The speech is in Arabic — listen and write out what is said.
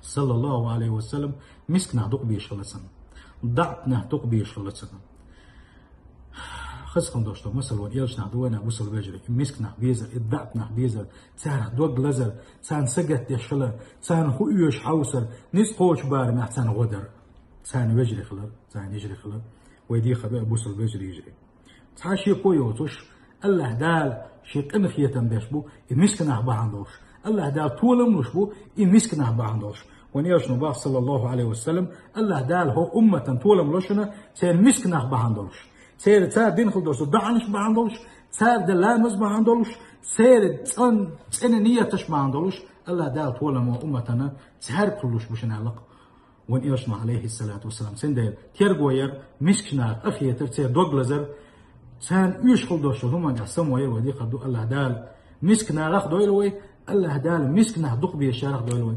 صلى الله عليه وسلم مسكنا دق بيشلسن ضعتنا دق بيشلسن خسكم دوشتو مثلا وديلش نعدونا وصل بجري مسكنا بيزر ادعتنا بيزر تسان دوق لزر تسان سجت يشلا تسان خويش حوسر نيس قوش بار ما تسان غدر تسان بجري خلر تسان يجري خلر ويدي خبأ وصل بجري يجري تحاشي قويوتوش الله دال شي قمخيتن بيشبو مسكنا بعندوش الله دال طولم نشبو مسكنا بعندوش ونيرش نباه صلى الله عليه وسلم الله دال هو أمة طولم لشنا سير مسكنا بعندوش سير تسار دين خلدوش دعنش بعندوش تسار دلامز بعندوش سير تسن نيتش بعندوش الله دال طولم أمتنا تسهر كلوش بشنالق ونيرش عليه الصلاة والسلام سندير تيرغوير مسكنا أخيتر سير دوغلزر سان يشخل دوش هما قسم ويا ودي خدو الله دال مسكنا رخ دويلوي الله دال مسكنا دق بيشارخ دويلوي